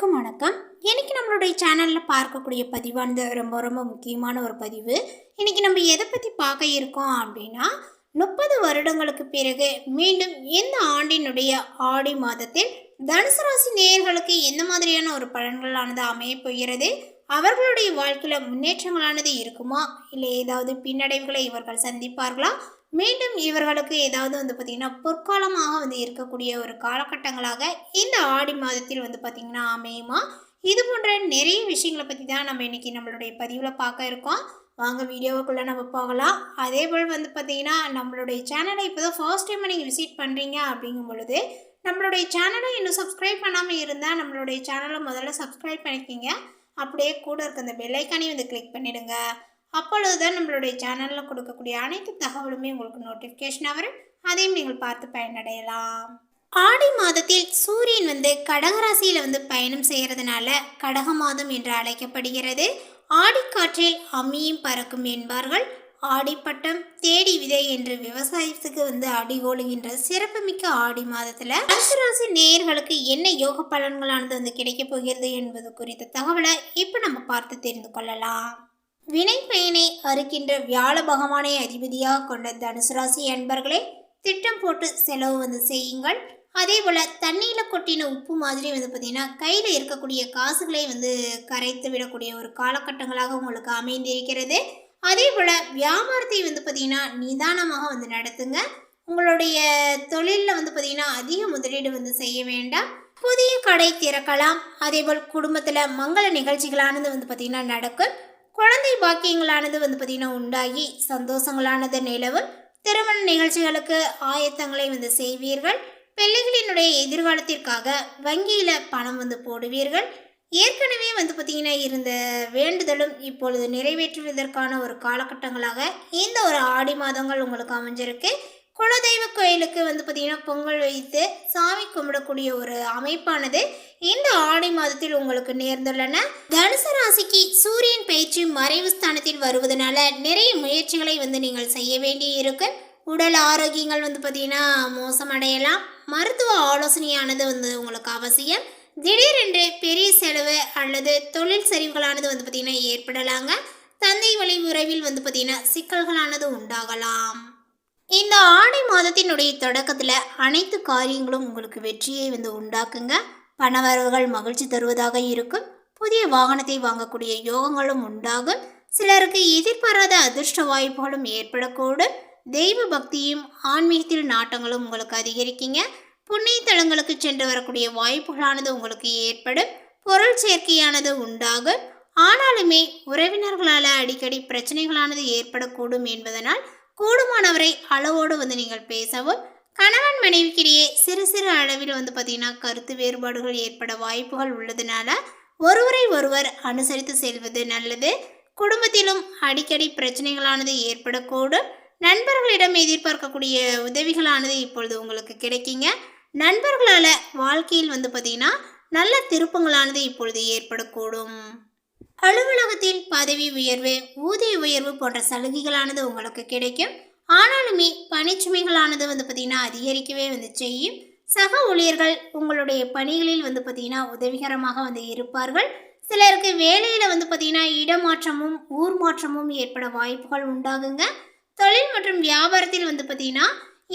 அனைவருக்கும் வணக்கம். இன்னைக்கு நம்மளுடைய சேனலில் பார்க்கக்கூடிய பதிவானது ரொம்ப ரொம்ப முக்கியமான ஒரு பதிவு. இன்னைக்கு நம்ம எதை பற்றி பார்க்க இருக்கோம் அப்படின்னா, 30 வருடங்களுக்கு பிறகு மீண்டும் இந்த ஆண்டினுடைய ஆடி மாதத்தில் தனுசு ராசி நேயர்களுக்கு எந்த மாதிரியான ஒரு பலன்களானது அமையப் போகிறது, அவர்களுடைய வாழ்க்கையில் முன்னேற்றங்களானது இருக்குமா, இல்லை ஏதாவது பின்னடைவுகளை இவர்கள் சந்திப்பார்களா, மீண்டும் இவர்களுக்கு ஏதாவது பார்த்திங்கன்னா பொற்காலமாக இருக்கக்கூடிய ஒரு காலகட்டங்களாக இந்த ஆடி மாதத்தில் பார்த்திங்கன்னா அமையுமா, இது போன்ற நிறைய விஷயங்களை பற்றி தான் நம்ம இன்றைக்கி நம்மளுடைய பதிவில் பார்க்க இருக்கோம். வாங்க வீடியோவுக்குள்ளே நம்ம போகலாம். அதே போல் பார்த்திங்கன்னா நம்மளுடைய சேனலை இப்போ தான் ஃபர்ஸ்ட் டைம் நீங்கள் விசிட் பண்ணுறீங்க அப்படிங்கும் பொழுது, நம்மளுடைய சேனலை இன்னும் சப்ஸ்கிரைப் பண்ணாமல் இருந்தால் நம்மளுடைய சேனலை முதல்ல சப்ஸ்கிரைப் பண்ணிக்கிங்க. அப்படியே கூட இருக்க அந்த பெல்லைக்கானையும் கிளிக் பண்ணிவிடுங்க. அப்பொழுது தான் நம்மளுடைய சேனலில் கொடுக்கக்கூடிய அனைத்து தகவலுமே உங்களுக்கு நோட்டிஃபிகேஷனாக வரும். அதையும் நீங்கள் பார்த்து பயனடையலாம். ஆடி மாதத்தில் சூரியன் கடகராசியில் பயணம் செய்கிறதுனால கடக மாதம் என்று அழைக்கப்படுகிறது. ஆடிக்காற்றில் அம்மியும் பறக்கும் என்பார்கள். ஆடிப்பட்டம் தேடி விதை என்று விவசாயத்துக்கு அடிகோலுகின்ற சிறப்புமிக்க ஆடி மாதத்தில் தனுசு ராசி நேயர்களுக்கு என்ன யோக பலன்களானது கிடைக்க போகிறது என்பது குறித்த தகவலை இப்போ நம்ம பார்த்து தெரிந்து கொள்ளலாம். வினை பயனை அறுக்கின்ற வியாழ பகவானை அதிபதியாக கொண்ட தனுசு ராசி அன்பர்களே, திட்டம் போட்டு செலவு செய்யுங்கள். அதே போல் தண்ணியில் கொட்டின உப்பு மாதிரி பார்த்திங்கன்னா கையில் இருக்கக்கூடிய காசுகளை கரைத்து விடக்கூடிய ஒரு காலகட்டங்களாக உங்களுக்கு அமைந்திருக்கிறது. அதே போல் வியாபாரத்தை பார்த்திங்கன்னா நிதானமாக நடத்துங்க. உங்களுடைய தொழிலில் பார்த்திங்கன்னா அதிக முதலீடு செய்ய வேண்டாம். புதிய கடை திறக்கலாம். அதே போல் குடும்பத்தில் மங்கள நிகழ்ச்சிகளானது பார்த்திங்கன்னா நடக்கும். குழந்தை பாக்கியங்களானது பார்த்திங்கன்னா உண்டாகி சந்தோஷங்களானது நிலவும். திருமண நிகழ்ச்சிகளுக்கு ஆயத்தங்களை செய்வீர்கள். பிள்ளைகளினுடைய எதிர்காலத்திற்காக வங்கியில் பணம் போடுவீர்கள். ஏற்கனவே பார்த்திங்கன்னா இருந்த வேண்டுதலும் இப்பொழுது நிறைவேற்றுவதற்கான ஒரு காலகட்டங்களாக இந்த ஒரு ஆடி மாதங்கள் உங்களுக்கு அமைஞ்சிருக்கு. குலதெய்வ கோயிலுக்கு பார்த்திங்கன்னா பொங்கல் வைத்து சாமி கும்பிடக்கூடிய ஒரு அமைப்பானது இந்த ஆடி மாதத்தில் உங்களுக்கு நேர்ந்துள்ளன. தனுசு ராசிக்கு சூரியன் பயிற்சி மறைவு ஸ்தானத்தில் வருவதனால நிறைய முயற்சிகளை நீங்கள் செய்ய வேண்டி இருக்கு. உடல் ஆரோக்கியங்கள் பார்த்திங்கன்னா மோசமடையலாம். மருத்துவ ஆலோசனையானது உங்களுக்கு அவசியம். திடீரென்று பெரிய செலவு அல்லது தொழில் சரிவுகளானது பார்த்திங்கன்னா ஏற்படலாங்க. தந்தை வழி உறவில் பார்த்திங்கன்னா சிக்கல்களானது உண்டாகலாம். இந்த ஆடி மாதத்தினுடைய தொடக்கத்தில் அனைத்து காரியங்களும் உங்களுக்கு வெற்றியை உண்டாக்குங்க. பணவரவுகள் மகிழ்ச்சி தருவதாக இருக்கும். புதிய வாகனத்தை வாங்கக்கூடிய யோகங்களும் உண்டாகும். சிலருக்கு எதிர்பாராத அதிர்ஷ்ட வாய்ப்புகளும் ஏற்படக்கூடும். தெய்வ பக்தியும் ஆன்மீகத்தில் நாட்டங்களும் உங்களுக்கு அதிகரிக்குங்க. புண்ணிய தலங்களுக்கு சென்று வரக்கூடிய வாய்ப்புகளானது உங்களுக்கு ஏற்படும். பொருள் சேர்க்கையானது உண்டாகும். ஆனாலுமே உறவினர்களால் அடிக்கடி பிரச்சனைகளானது ஏற்படக்கூடும் என்பதனால் கூடுமானவரை அளவோடு நீங்கள் பேசவும். கணவன் மனைவிக்கிடையே சிறு சிறு அளவில் பார்த்திங்கன்னா கருத்து வேறுபாடுகள் ஏற்பட வாய்ப்புகள் உள்ளதுனால ஒருவரை ஒருவர் அனுசரித்து செல்வது நல்லது. குடும்பத்திலும் அடிக்கடி பிரச்சனைகளானது ஏற்படக்கூடும். நண்பர்களிடம் எதிர்பார்க்கக்கூடிய உதவிகளானது இப்பொழுது உங்களுக்கு கிடைக்குங்க. நண்பர்களால் வாழ்க்கையில் பார்த்திங்கன்னா நல்ல திருப்பங்களானது இப்பொழுது ஏற்படக்கூடும். அலுவலகத்தில் பதவி உயர்வு, ஊதிய உயர்வு போன்ற சலுகைகளானது உங்களுக்கு கிடைக்கும். ஆனாலுமே பணிச்சுமைகளானது பார்த்திங்கன்னா அதிகரிக்கவே செய்யும். சக ஊழியர்கள் உங்களுடைய பணிகளில் பார்த்திங்கன்னா உதவிகரமாக இருப்பார்கள். சிலருக்கு வேலையில் பார்த்திங்கன்னா இடமாற்றமும் ஊர் மாற்றமும் ஏற்பட வாய்ப்புகள் உண்டாகுங்க. தொழில் மற்றும் வியாபாரத்தில் பார்த்திங்கன்னா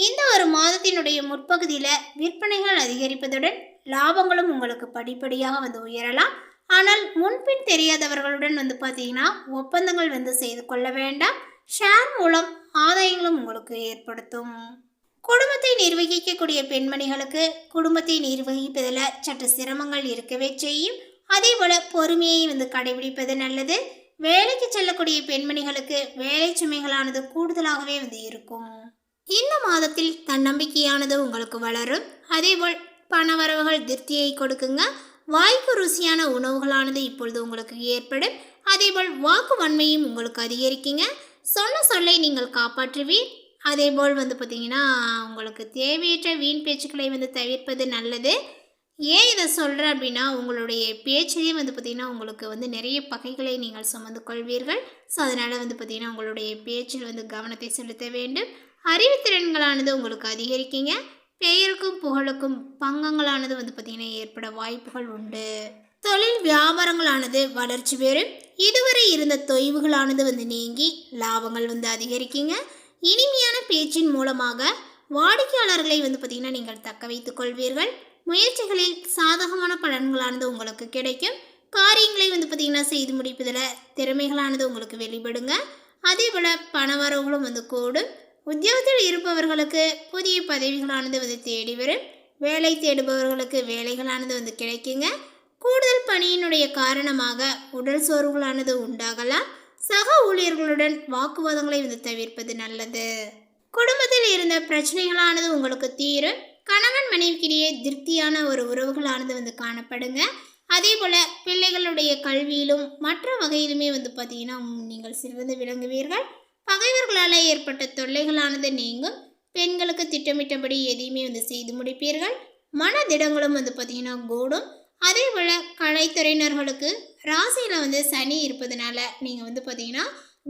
இந்த ஒரு மாதத்தினுடைய முற்பகுதியில் விற்பனைகள் அதிகரிப்பதுடன் லாபங்களும் உங்களுக்கு படிப்படியாக உயரலாம். ஆனால் முன்பின் தெரியாதவர்களுடன் பார்த்திங்கன்னா ஒப்பந்தங்கள் செய்து கொள்ள வேண்டாம். ஷேர் மூலம் ஆதாயங்களும் உங்களுக்கு ஏற்படுத்தும். குடும்பத்தை நிர்வகிக்கக்கூடிய பெண்மணிகளுக்கு குடும்பத்தை நிர்வகிப்பதில் சற்று சிரமங்கள் இருக்கவே செய்யும். அதே போல் பொறுமையை கடைபிடிப்பது நல்லது. வேலைக்கு செல்லக்கூடிய பெண்மணிகளுக்கு வேலை சுமைகளானது கூடுதலாகவே இருக்கும். இந்த மாதத்தில் தன்னம்பிக்கையானது உங்களுக்கு வளரும். அதேபோல் பணவரவுகள் திருப்தியை கொடுக்குங்க. வாய்க்கு ருசியான உணவுகளானது இப்பொழுது உங்களுக்கு ஏற்படும். அதேபோல் வாக்கு வன்மையும் உங்களுக்கு அதிகரிக்குங்க. சொன்ன சொல்லை நீங்கள் காப்பாற்றுவீர். அதேபோல் பார்த்திங்கன்னா உங்களுக்கு தேவையற்ற வீண் பேச்சுக்களை தவிர்ப்பது நல்லது. ஏன் இதை சொல்கிறேன் அப்படின்னா, உங்களுடைய பேச்சிலே பார்த்திங்கன்னா உங்களுக்கு நிறைய பகைகளை நீங்கள் சுமந்து கொள்வீர்கள். ஸோ அதனால் பார்த்திங்கன்னா உங்களுடைய பேச்சில் கவனத்தை செலுத்த வேண்டும். அறிவுத்திறன்களானது உங்களுக்கு அதிகரிக்குங்க. பெயருக்கும் புகழுக்கும் பங்கங்களானது பார்த்திங்கன்னா ஏற்பட வாய்ப்புகள் உண்டு. தொழில் வியாபாரங்களானது வளர்ச்சி பெறும். இதுவரை இருந்த தொய்வுகளானது நீங்கி லாபங்கள் அதிகரிக்குங்க. இனிமையான பேச்சின் மூலமாக வாடிக்கையாளர்களை பார்த்தீங்கன்னா நீங்கள் தக்க வைத்துக் கொள்வீர்கள். முயற்சிகளில் சாதகமான பலன்களானது உங்களுக்கு கிடைக்கும். காரியங்களை பார்த்தீங்கன்னா செய்து முடிப்பதில் திறமைகளானது உங்களுக்கு வெளிப்படுங்க. அதே போல் பணவரவுகளும் கூடும். உத்தியோகத்தில் இருப்பவர்களுக்கு புதிய பதவிகளானது தேடி வரும். வேலை தேடுபவர்களுக்கு வேலைகளானது கிடைக்குங்க. கூடுதல் பணியினுடைய காரணமாக உடல் சோர்வுகளானது உண்டாகலாம். சக ஊழியர்களுடன் வாக்குவாதங்களை தவிர்ப்பது நல்லது. குடும்பத்தில் இருந்த பிரச்சனைகளானது உங்களுக்கு தீரும். கணவன் மனைவிக்கிடையே திருப்தியான ஒரு உறவுகளானது காணப்படுங்க. அதே போல் பிள்ளைகளுடைய கல்வியிலும் மற்ற வகையிலுமே பார்த்தீங்கன்னா நீங்கள் சிறந்து விளங்குவீர்கள். பகைவர்களால் ஏற்பட்ட தொல்லைகளானது நீங்கும். பெண்களுக்கு திட்டமிட்டபடி எதையுமே செய்து முடிப்பீர்கள். மனதிடங்களும் பார்த்தீங்கன்னா கூடும். அதே போல் கலைத்துறையினர்களுக்கு ராசியில் சனி இருப்பதனால நீங்கள் பார்த்தீங்கன்னா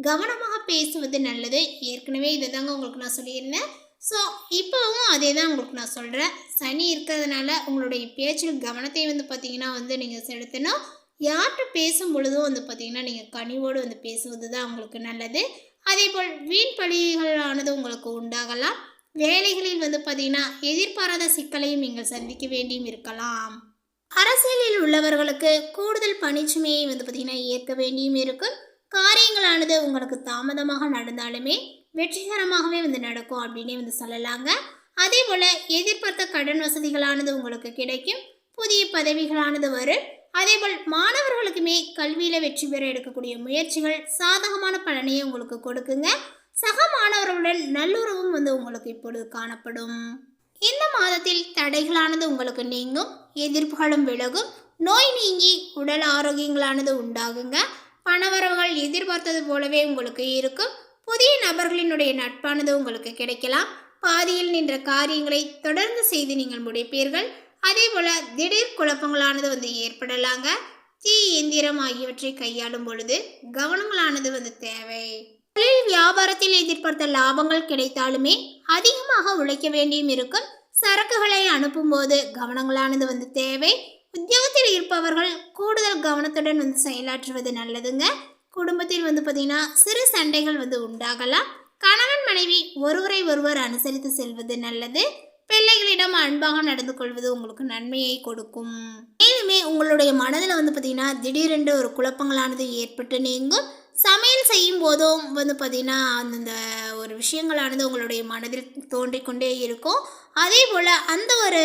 கவனமாக பேசுவது நல்லது. ஏற்கனவே இதை தாங்க உங்களுக்கு நான் சொல்லியிருந்தேன். ஸோ இப்போவும் அதே தான் உங்களுக்கு நான் சொல்கிறேன். சனி இருக்கிறதுனால உங்களுடைய பேச்சில் கவனத்தை பார்த்தீங்கன்னா நீங்கள் செலுத்தணும். யார்கிட்ட பேசும் பொழுதும் பார்த்தீங்கன்னா நீங்கள் கனிவோடு பேசுவது தான் உங்களுக்கு நல்லது. அதே போல் வீண் பழிகளானது உங்களுக்கு உண்டாகலாம். வேலைகளில் பார்த்தீங்கன்னா எதிர்பாராத சிக்கலையும் நீங்கள் சந்திக்க வேண்டியும் இருக்கலாம். அரசியலில் உள்ளவர்களுக்கு கூடுதல் பணிச்சுமையை பார்த்தீங்கன்னா ஏற்க வேண்டியும் இருக்கும். காரியங்களானது உங்களுக்கு தாமதமாக நடந்தாலுமே வெற்றிகரமாகவே நடக்கும் அப்படின்னே சொல்லலாங்க. அதே போல் எதிர்பார்த்த கடன் வசதிகளானது உங்களுக்கு கிடைக்கும். புதிய பதவிகளானது வரும். அதே போல் மாணவர்களுக்குமே கல்வியில் வெற்றி பெற எடுக்கக்கூடிய முயற்சிகள் சாதகமான பலனையை உங்களுக்கு கொடுக்குங்க. சக மாணவர்களுடன் நல்லுறவும் உங்களுக்கு இப்பொழுது காணப்படும். இந்த மாதத்தில் தடைகளானது உங்களுக்கு நீங்கும். எதிர்ப்புகளும் விலகும். நோய் நீங்கி உடல் ஆரோக்கியங்களானது உண்டாகுங்க. பணவரவுகள் எதிர்பார்த்தது போலவே உங்களுக்கு இருக்கும். புதிய நபர்களினுடைய நட்பானது உங்களுக்கு கிடைக்கலாம். பாதியில் நின்ற காரியங்களை தொடர்ந்து செய்து நீங்கள் முடிப்பீர்கள். அதே போல் திடீர் குழப்பங்களானது ஏற்படலாங்க. தீ இயந்திரம் ஆகியவற்றை கையாளும் பொழுது கவனங்களானது தேவை. தொழில் வியாபாரத்தில் எதிர்பார்த்த லாபங்கள் கிடைத்தாலுமே அதிகமாக உழைக்க வேண்டியும் இருக்கும். சரக்குகளை அனுப்பும் போது கவனங்களானது தேவை. உத்தியோகத்தில் இருப்பவர்கள் கூடுதல் கவனத்துடன் செயலாற்றுவது நல்லதுங்க. குடும்பத்தில் பார்த்தீங்கன்னா சிறு சண்டைகள் உண்டாகலாம். கணவன் மனைவி ஒருவரை ஒருவர் அனுசரித்து செல்வது நல்லது. பிள்ளைகளிடம் அன்பாக நடந்து கொள்வது உங்களுக்கு நன்மையை கொடுக்கும். மேலுமே உங்களுடைய மனதில் பார்த்தீங்கன்னா திடீரென்று ஒரு குழப்பங்களானது ஏற்பட்டு நீங்கும். சமையல் செய்யும் போதும் பார்த்தீங்கன்னா அந்த ஒரு விஷயங்களானது உங்களுடைய மனதில் தோன்றிக்கொண்டே இருக்கும். அதே போல் அந்த ஒரு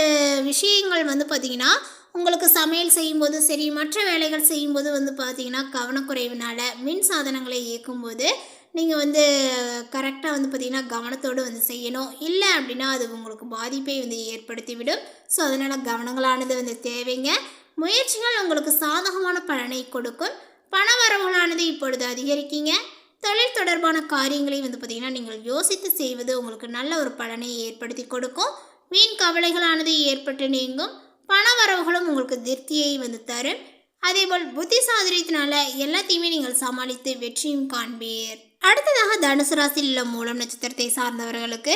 விஷயங்கள் பார்த்தீங்கன்னா உங்களுக்கு சமையல் செய்யும்போது சரி, மற்ற வேலைகள் செய்யும்போது பார்த்தீங்கன்னா கவனக்குறைவினால் மின் சாதனங்களை இயக்கும்போது நீங்கள் கரெக்டாக பார்த்தீங்கன்னா கவனத்தோடு செய்யணும். இல்லை அப்படின்னா அது உங்களுக்கு பாதிப்பை ஏற்படுத்திவிடும். ஸோ அதனால் கவனங்களானது தேவைங்க. முயற்சிகள் உங்களுக்கு சாதகமான பலனை கொடுக்கும். பண வரவுகளானது இப்பொழுது அதிகரிக்குங்க. தொழில் தொடர்பான காரியங்களை பார்த்தீங்கன்னா நீங்கள் யோசித்து செய்வது உங்களுக்கு நல்ல ஒரு பலனை ஏற்படுத்தி கொடுக்கும். வீண் கவலைகளானது ஏற்பட்டு நீங்கும். பண வரவுகளும் உங்களுக்கு திருப்தியை தரும். அதேபோல் புத்தி சாதுரியத்தினால எல்லாத்தையுமே நீங்கள் சமாளித்து வெற்றியும் காண்பீர். அடுத்ததாக தனுசு ராசியில் உள்ள மூலம் நட்சத்திரத்தை சார்ந்தவர்களுக்கு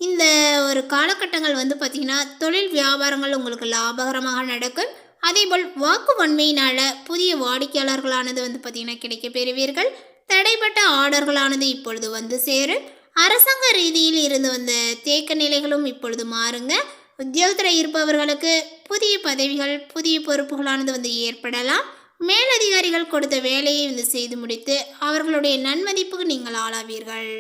இந்த ஒரு காலகட்டங்கள் பார்த்தீங்கன்னா தொழில் வியாபாரங்கள் உங்களுக்கு லாபகரமாக நடக்கும். அதேபோல் வாக்கு வன்மையினால் புதிய வாடிக்கையாளர்களானது பார்த்தீங்கன்னா கிடைக்க பெறுவீர்கள். தடைப்பட்ட ஆர்டர்களானது இப்பொழுது சேரும். அரசாங்க ரீதியில் இருந்து வந்த தேக்க நிலைகளும் இப்பொழுது மாறுங்க. உத்தியோகத்தில் இருப்பவர்களுக்கு புதிய பதவிகள் புதிய பொறுப்புகளானது ஏற்படலாம். மேலதிகாரிகள் கொடுத்த வேலையை செய்து முடித்து அவர்களுடைய நன்மதிப்புக்கு நீங்கள் ஆளாவீர்கள்.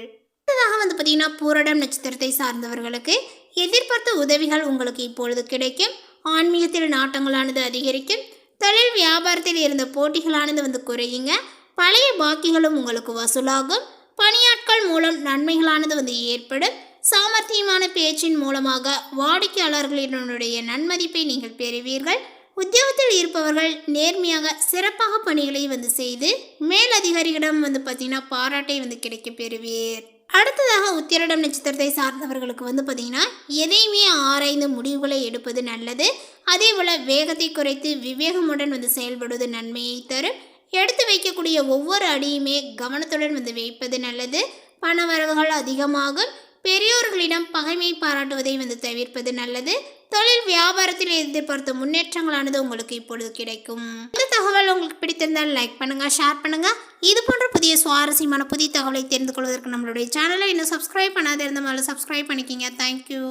அடுத்ததாக பார்த்தீங்கன்னா பூரடம் நட்சத்திரத்தை சார்ந்தவர்களுக்கு எதிர்பார்த்த உதவிகள் உங்களுக்கு இப்பொழுது கிடைக்கும். ஆன்மீகத்தில் நாட்டங்களானது அதிகரிக்கும். தொழில் வியாபாரத்தில் இருந்த போட்டிகளானது குறையுங்க. பழைய பாக்கிகளும் உங்களுக்கு வசூலாகும். பணியாட்கள் மூலம் நன்மைகளானது ஏற்படும். சாமர்த்தியமான பேச்சின் மூலமாக வாடிக்கையாளர்களினுடைய நன்மதிப்பை நீங்கள் பெறுவீர்கள். உத்தியோகத்தில் இருப்பவர்கள் நேர்மையாக சிறப்பாக பணிகளை செய்து மேலதிகாரிகளிடம் பார்த்தீங்கன்னா பாராட்டை கிடைக்க பெறுவீர். அடுத்ததாக உத்திரடம் நட்சத்திரத்தை சார்ந்தவர்களுக்கு பார்த்தீங்கன்னா எதையுமே ஆராய்ந்து முடிவுகளை எடுப்பது நல்லது. அதே போல் வேகத்தை குறைத்து விவேகமுடன் செயல்படுவது நன்மையை தரும். எடுத்து வைக்கக்கூடிய ஒவ்வொரு அடியுமே கவனத்துடன் வைப்பது நல்லது. பண வரவுகள் அதிகமாகும். பெரியோர்களிடம் பகைமை பாராட்டுவதை தவிர்ப்பது நல்லது. தொழில் வியாபாரத்தில் எதிர்பார்த்த முன்னேற்றங்களானது உங்களுக்கு இப்பொழுது கிடைக்கும். இந்த தகவல் உங்களுக்கு பிடித்திருந்தால் லைக் பண்ணுங்க, ஷேர் பண்ணுங்க. இது போன்ற புதிய சுவாரஸ்யமான புதிய தகவலை தெரிந்து கொள்வதற்கு நம்மளுடைய சேனலை இன்னும் சப்ஸ்கிரைப் பண்ணாத இருந்தால் சப்ஸ்கிரைப் பண்ணிக்கிங்க. தேங்க்யூ.